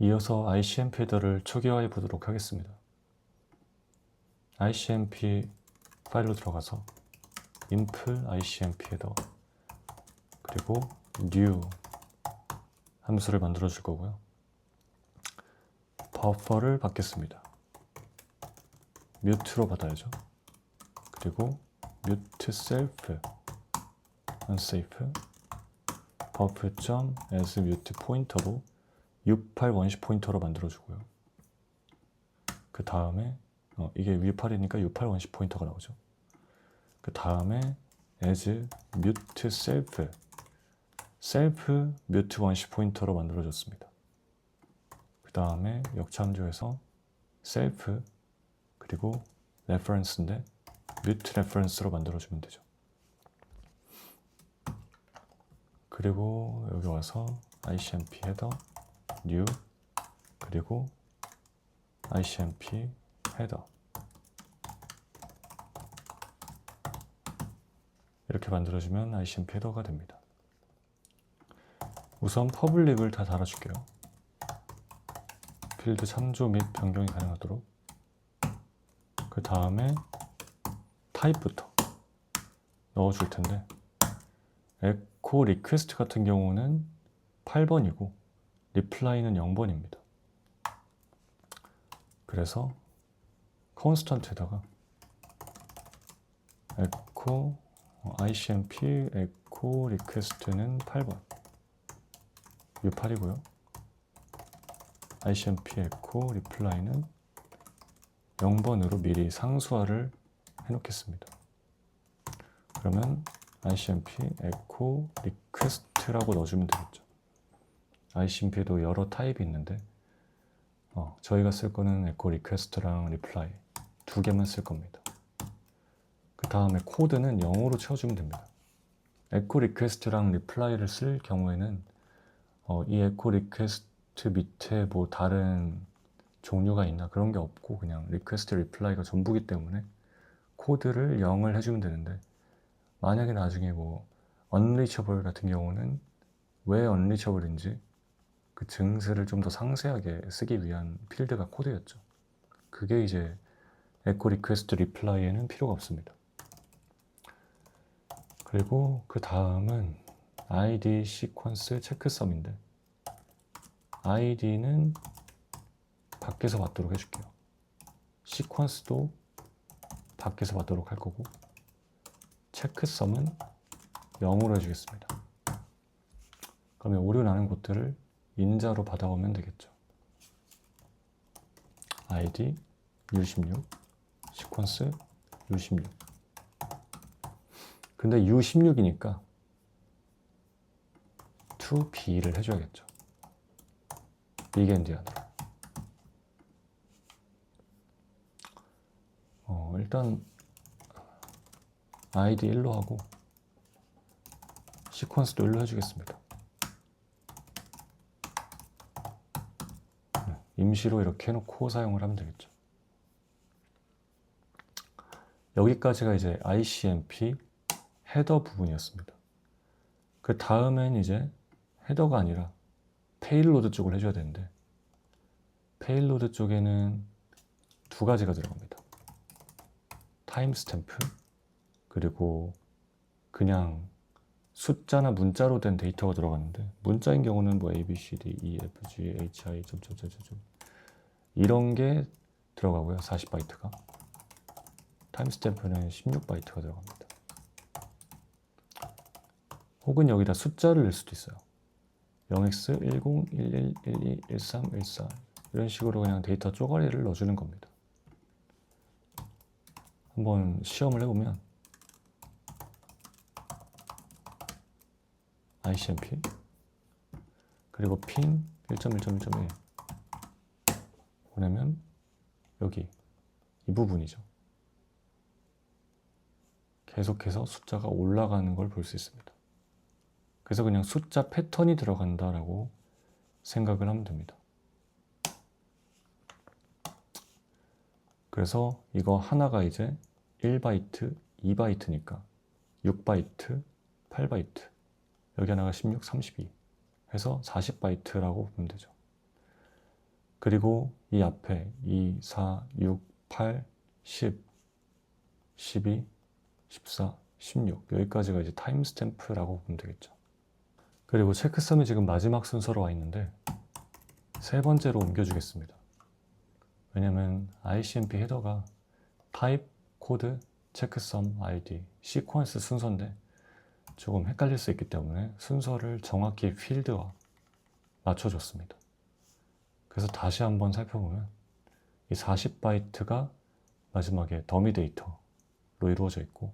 이어서 ICMP 헤더를 초기화해 보도록 하겠습니다. ICMP 파일로 들어가서 input ICMP 헤더 그리고 new 함수를 만들어 줄 거고요. 버퍼를 받겠습니다. mute로 받아야죠. 그리고 mute self unsafe buffer.as mute 포인터로 68 원시 포인터로 만들어 주고요. 그 다음에 이게 68이니까 68 원시 포인터가 나오죠. 그 다음에 as mute self mute 원시 포인터로 만들어 줬습니다. 그 다음에 역참조해서 self 그리고 reference인데 mute reference로 만들어 주면 되죠. 그리고 여기 와서 ICMP 헤더 new 그리고 ICMP 헤더 이렇게 만들어주면 ICMP 헤더가 됩니다. 우선 퍼블릭을 다 달아줄게요. 필드 참조 및 변경이 가능하도록. 그 다음에 타입부터 넣어줄 텐데 에코 리퀘스트 같은 경우는 8번이고 리플라이는 0번입니다. 그래서 컨스턴트에다가 에코 ICMP 에코 리퀘스트는 8번 U8이고요. ICMP 에코 리플라이는 0번으로 미리 상수화를 해놓겠습니다. 그러면 ICMP 에코 리퀘스트라고 넣어주면 되겠죠. ICMP도 여러 타입이 있는데 저희가 쓸 거는 에코 리퀘스트랑 리플라이 두 개만 쓸 겁니다. 그 다음에 코드는 0으로 채워주면 됩니다. 에코 리퀘스트랑 리플라이를 쓸 경우에는 이 에코 리퀘스트 밑에 뭐 다른 종류가 있나 그런 게 없고 그냥 리퀘스트 리플라이가 전부기 때문에 코드를 0을 해주면 되는데 만약에 나중에 뭐 unreachable 같은 경우는 왜 unreachable인지 그 증세를 좀 더 상세하게 쓰기 위한 필드가 코드였죠. 그게 이제 에코 리퀘스트 리플라이에는 필요가 없습니다. 그리고 그 다음은 id 시퀀스 체크썸인데 id는 밖에서 받도록 해줄게요. 시퀀스도 밖에서 받도록 할 거고 체크썸은 0으로 해주겠습니다. 그러면 오류 나는 곳들을 인자로 받아오면 되겠죠. id u16 시퀀스 u16 근데 u16이니까 to b를 해줘야겠죠. 비겐디안으로 일단 id 1로 하고 시퀀스도 1로 해주겠습니다. 임시로 이렇게 해놓고 사용을 하면 되겠죠. 여기까지가 이제 ICMP 헤더 부분이었습니다. 그 다음엔 이제 헤더가 아니라 페일로드 쪽을 해줘야 되는데 페일로드 쪽에는 두 가지가 들어갑니다. 타임스탬프 그리고 그냥 숫자나 문자로 된 데이터가 들어가는데 문자인 경우는 뭐 A, B, C, D, E, F, G, H, I, 이런 게 들어가고요. 40바이트가 타임스탬프는 16바이트가 들어갑니다. 혹은 여기다 숫자를 넣을 수도 있어요. 0x, 10, 11, 12, 13, 14 이런 식으로 그냥 데이터 쪼가리를 넣어주는 겁니다. 한번 시험을 해보면 ICMP 그리고 핀 1.1.1.1 보내면 여기 이 부분이죠. 계속해서 숫자가 올라가는 걸 볼 수 있습니다. 그래서 그냥 숫자 패턴이 들어간다라고 생각을 하면 됩니다. 그래서 이거 하나가 이제 1바이트, 2바이트니까 6바이트, 8바이트 여기 하나가 16, 32 해서 40바이트라고 보면 되죠. 그리고 이 앞에 2, 4, 6, 8, 10, 12, 14, 16 여기까지가 이제 타임 스탬프라고 보면 되겠죠. 그리고 체크썸이 지금 마지막 순서로 와 있는데 세 번째로 옮겨주겠습니다. 왜냐면 ICMP 헤더가 타입, 코드, 체크썸, ID, 시퀀스 순서인데 조금 헷갈릴 수 있기 때문에 순서를 정확히 필드와 맞춰줬습니다. 그래서 다시 한번 살펴보면 이 40바이트가 마지막에 더미 데이터로 이루어져 있고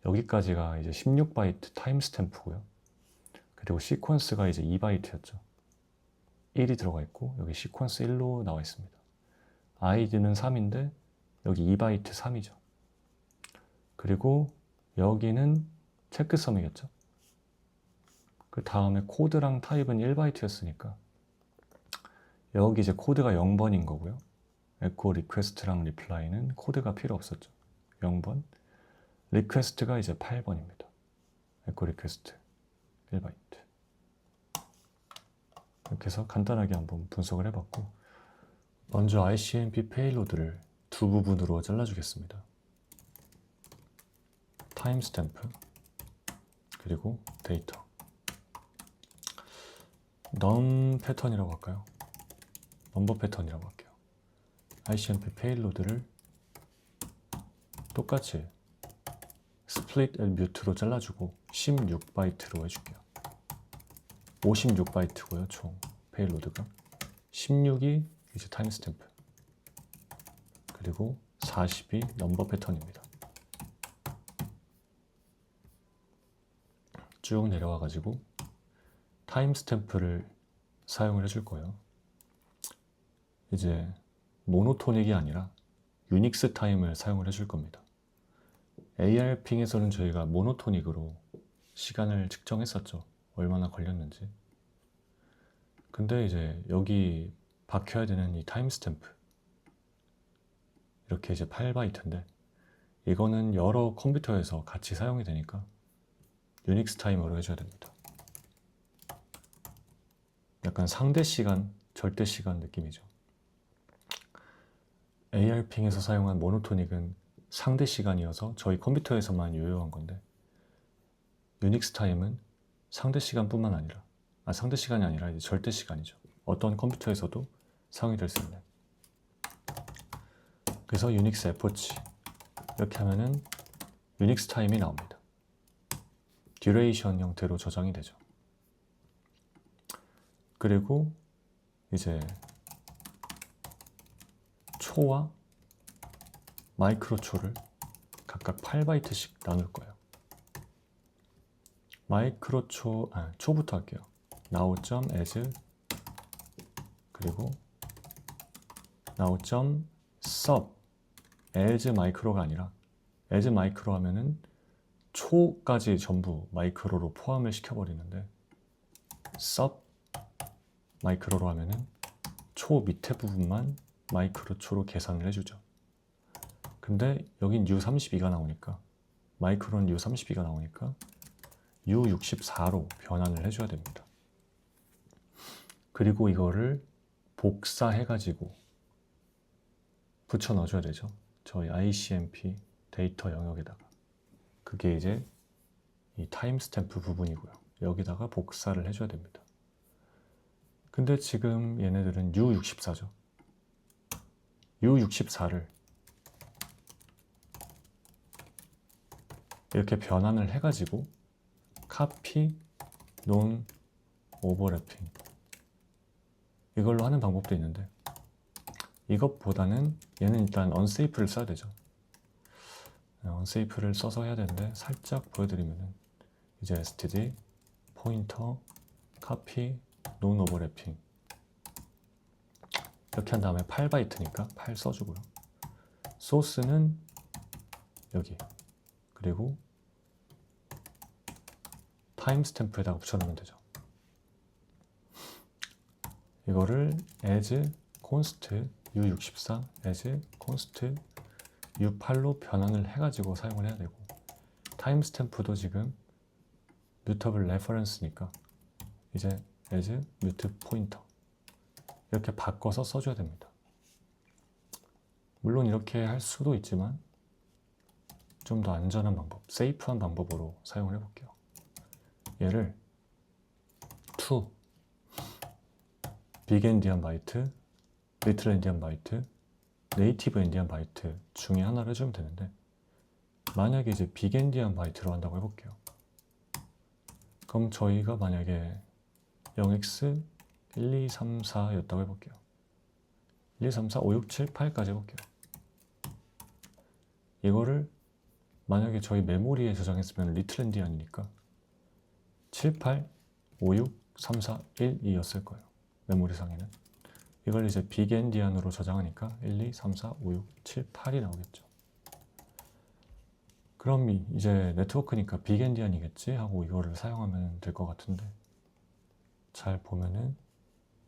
여기까지가 이제 16바이트 타임 스탬프고요. 그리고 시퀀스가 이제 2바이트였죠. 1이 들어가 있고 여기 시퀀스 1로 나와 있습니다. id는 3인데 여기 2바이트 3이죠. 그리고 여기는 체크썸이겠죠. 그 다음에 코드랑 타입은 1바이트였으니까 여기 이제 코드가 0번인 거고요. 에코 리퀘스트랑 리플라이는 코드가 필요 없었죠. 0번. 리퀘스트가 이제 8번입니다. 에코 리퀘스트 1바이트. 이렇게 해서 간단하게 한번 분석을 해봤고 먼저 ICMP 페일로드를 두 부분으로 잘라주겠습니다. 타임 스탬프 그리고 데이터. 넘 패턴이라고 할까요? 넘버 패턴이라고 할게요. ICMP 페일로드를 똑같이 스플릿 앤 뮤트로 잘라주고 16바이트로 해줄게요. 56바이트고요, 총 페일로드가. 16이 이제 타임 스탬프. 그리고 40이 넘버 패턴입니다. 쭉 내려와 가지고 타임 스탬프를 사용을 해줄 거예요. 이제 모노토닉이 아니라 유닉스 타임을 사용을 해줄 겁니다. AR핑에서는 저희가 모노토닉으로 시간을 측정했었죠. 얼마나 걸렸는지. 근데 이제 여기 박혀야 되는 이 타임 스탬프 이렇게 이제 8바이트인데 이거는 여러 컴퓨터에서 같이 사용이 되니까 유닉스 타임으로 해줘야 됩니다. 약간 상대 시간, 절대 시간 느낌이죠. AR핑에서 사용한 모노토닉은 상대 시간이어서 저희 컴퓨터에서만 유효한 건데 유닉스 타임은 상대 시간뿐만 아니라 상대 시간이 아니라 이제 절대 시간이죠. 어떤 컴퓨터에서도 사용이 될 수 있는. 그래서 유닉스 에포치 이렇게 하면은 유닉스 타임이 나옵니다. 듀레이션 형태로 저장이 되죠. 그리고 이제 초와 마이크로 초를 각각 8바이트씩 나눌 거예요. 마이크로 초부터 할게요. now.as 그리고 now.sub as 마이크로가 아니라 as 마이크로 하면은 초까지 전부 마이크로로 포함을 시켜버리는데 sub 마이크로로 하면은 초 밑에 부분만 마이크로 초로 계산을 해주죠. 근데 여긴 U32가 나오니까 마이크로는 U32가 나오니까 U64로 변환을 해줘야 됩니다. 그리고 이거를 복사해가지고 붙여 넣어줘야 되죠. 저희 ICMP 데이터 영역에다가. 그게 이제 이 타임 스탬프 부분이고요. 여기다가 복사를 해줘야 됩니다. 근데 지금 얘네들은 U64죠. U64를 이렇게 변환을 해가지고 copy, non overlapping 이걸로 하는 방법도 있는데 이것보다는 얘는 일단 unsafe를 써야 되죠. unsafe를 써서 해야 되는데 살짝 보여드리면은 이제 std 포인터 copy, non overlapping 이렇게 한 다음에 8바이트니까 8 써주고요. 소스는 여기 그리고 타임 스탬프에다가 붙여놓으면 되죠. 이거를 as const u64 as const u8로 변환을 해가지고 사용을 해야 되고 타임 스탬프도 지금 mutable reference니까 이제 as mute pointer 이렇게 바꿔서 써줘야 됩니다. 물론 이렇게 할 수도 있지만 좀 더 안전한 방법, 세이프한 방법으로 사용을 해볼게요. 얘를 to 빅 엔디안 바이트, 리틀 엔디안 바이트, 네이티브 엔디안 바이트 중에 하나를 해주면 되는데, 만약에 이제 빅 엔디안 바이트로 한다고 해볼게요. 그럼 저희가 만약에 0x 1, 2, 3, 4였다고 해볼게요. 1, 2, 3, 4, 5, 6, 7, 8까지 해볼게요. 이거를 만약에 저희 메모리에 저장했으면 리틀 엔디안이니까 7, 8, 5, 6, 3, 4, 1, 2였을 거예요. 메모리상에는. 이걸 이제 빅 엔디안으로 저장하니까 1, 2, 3, 4, 5, 6, 7, 8이 나오겠죠. 그럼 이제 네트워크니까 빅 엔디안이겠지 하고 이거를 사용하면 될 것 같은데, 잘 보면은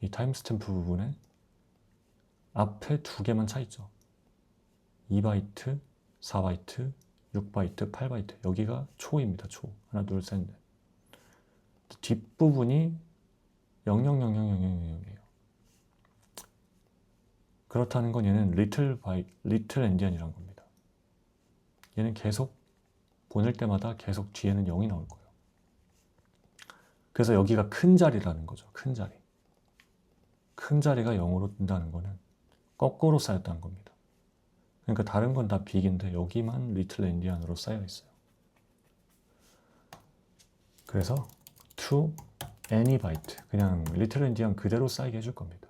이 타임스탬프 부분에 앞에 두 개만 차 있죠. 2바이트, 4바이트, 6바이트, 8바이트. 여기가 초입니다. 초. 하나, 둘, 셋, 넷. 뒷부분이 00000000이에요. 그렇다는 건 얘는 리틀 엔디안이란 겁니다. 얘는 계속 보낼 때마다 계속 뒤에는 0이 나올 거예요. 그래서 여기가 큰 자리라는 거죠. 큰 자리. 큰 자리가 0으로 뜬다는 거는 거꾸로 쌓였다는 겁니다. 그러니까 다른 건 다 빅인데 여기만 리틀 엔디안으로 쌓여 있어요. 그래서 to any byte, 그냥 리틀 엔디안 그대로 쌓이게 해줄 겁니다.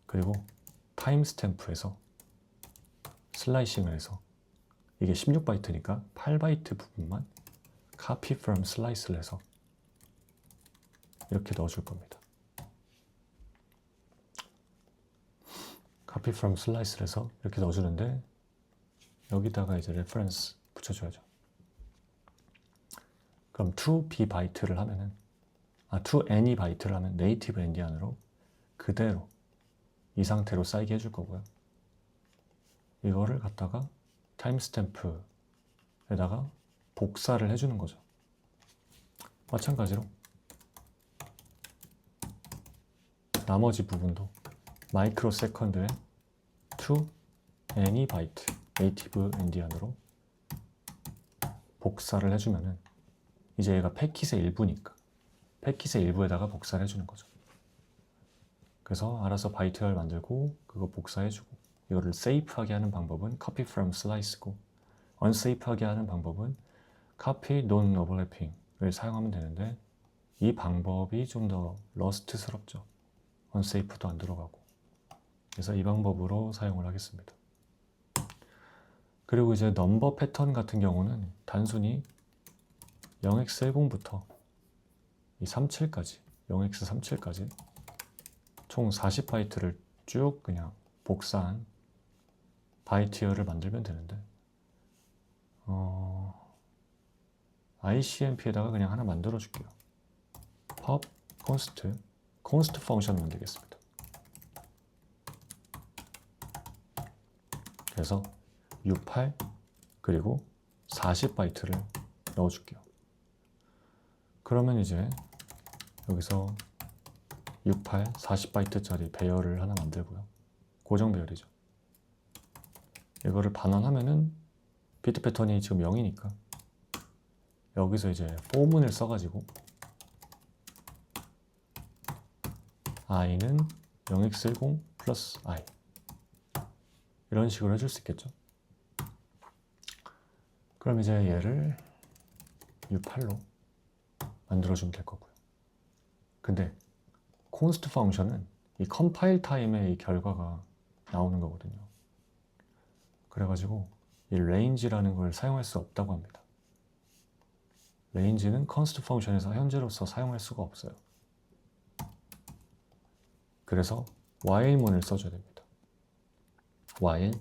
그리고 타임스탬프에서 슬라이싱을 해서 이게 16바이트니까 8바이트 부분만 copy from slice를 해서 이렇게 넣어줄 겁니다. copy from slice를 해서 이렇게 넣어주는데, 여기다가 이제 reference 붙여줘야죠. 그럼 to b 바이트를 하면은, to any 바이트를 하면 네이티브 엔디안으로 그대로 이 상태로 쌓이게 해줄 거고요. 이거를 갖다가 타임스탬프에다가 복사를 해주는 거죠. 마찬가지로 나머지 부분도 마이크로 세컨드에 to any byte 네이티브 엔디안으로 복사를 해주면은 이제 얘가 패킷의 일부니까 패킷의 일부에다가 복사를 해주는 거죠. 그래서 알아서 바이트를 만들고 그거 복사해주고, 이거를 세이프하게 하는 방법은 copy from slice고, unsafe 하는 방법은 copy non overlapping을 사용하면 되는데, 이 방법이 좀 더 러스트스럽죠. unsafe도 안 들어가고. 그래서 이 방법으로 사용을 하겠습니다. 그리고 이제 넘버 패턴 같은 경우는 단순히 0x10부터 이 37까지 0x37까지 총 40바이트를 쭉 그냥 복사한 바이트열을 만들면 되는데, ICMP에다가 그냥 하나 만들어 줄게요. pop const 펑션 만들겠습니다. 그래서 68 그리고 40바이트를 넣어 줄게요. 그러면 이제 여기서 68, 40바이트짜리 배열을 하나 만들고요. 고정 배열이죠. 이거를 반환하면은 비트 패턴이 지금 0이니까 여기서 이제 for문을 써가지고 i는 0x10 플러스 i 이런 식으로 해줄 수 있겠죠. 그럼 이제 얘를 68로 만들어주면 될 거고요. 근데 const 펑션은 이 컴파일 타임에 이 결과가 나오는 거거든요. 그래가지고 이 range라는 걸 사용할 수 없다고 합니다. range는 const 펑션에서 현재로서 사용할 수가 없어요. 그래서 while문을 써줘야 됩니다. while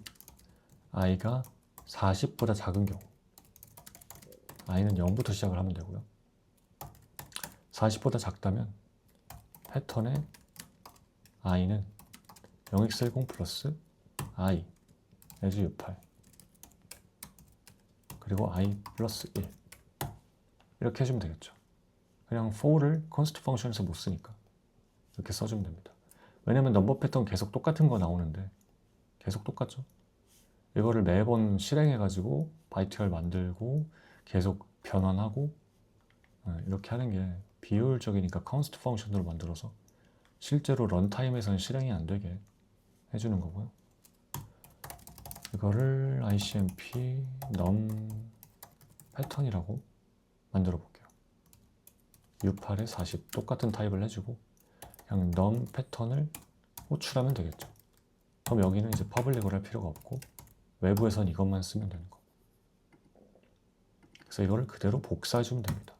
i가 40보다 작은 경우, i는 0부터 시작을 하면 되고요. 40보다 작다면 패턴에 i는 0x10 플러스 i as 68 그리고 i 플러스 1 이렇게 해주면 되겠죠. 그냥 for를 const 펑션에서 못 쓰니까 이렇게 써주면 됩니다. 왜냐면 넘버 패턴 계속 똑같은 거 나오는데 계속 똑같죠. 이거를 매번 실행해가지고 바이트열 만들고 계속 변환하고 이렇게 하는 게 비효율적이니까 컨스트 펑션으로 만들어서 실제로 런타임에서는 실행이 안 되게 해주는 거고요. 이거를 ICMP num 패턴이라고 만들어 볼게요. U8에 40 똑같은 타입을 해주고 그냥 num 패턴을 호출하면 되겠죠. 그럼 여기는 이제 퍼블릭을 할 필요가 없고 외부에선 이것만 쓰면 되는 거. 그래서 이거를 그대로 복사해 주면 됩니다.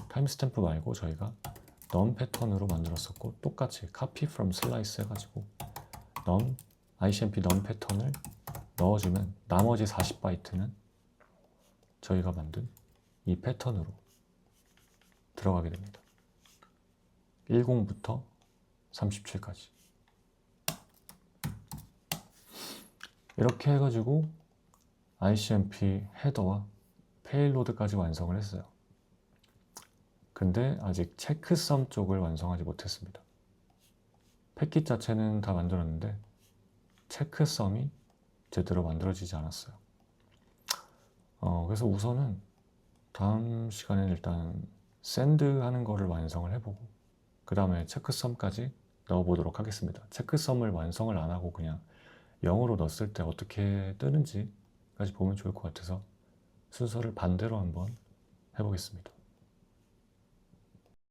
타임스탬프 말고 저희가 num 패턴으로 만들었었고 똑같이 copy from slice 해가지고 num ICMP num 패턴을 넣어주면 나머지 40바이트는 저희가 만든 이 패턴으로 들어가게 됩니다. 10부터 37까지 이렇게 해가지고 ICMP 헤더와 페일로드까지 완성을 했어요. 근데 아직 체크썸 쪽을 완성하지 못했습니다. 패킷 자체는 다 만들었는데 체크썸이 제대로 만들어지지 않았어요. 그래서 우선은 다음 시간에 일단 샌드 하는 거를 완성을 해보고 그 다음에 체크썸까지 넣어보도록 하겠습니다. 체크썸을 완성을 안 하고 그냥 0으로 넣었을 때 어떻게 뜨는지까지 보면 좋을 것 같아서 순서를 반대로 한번 해보겠습니다.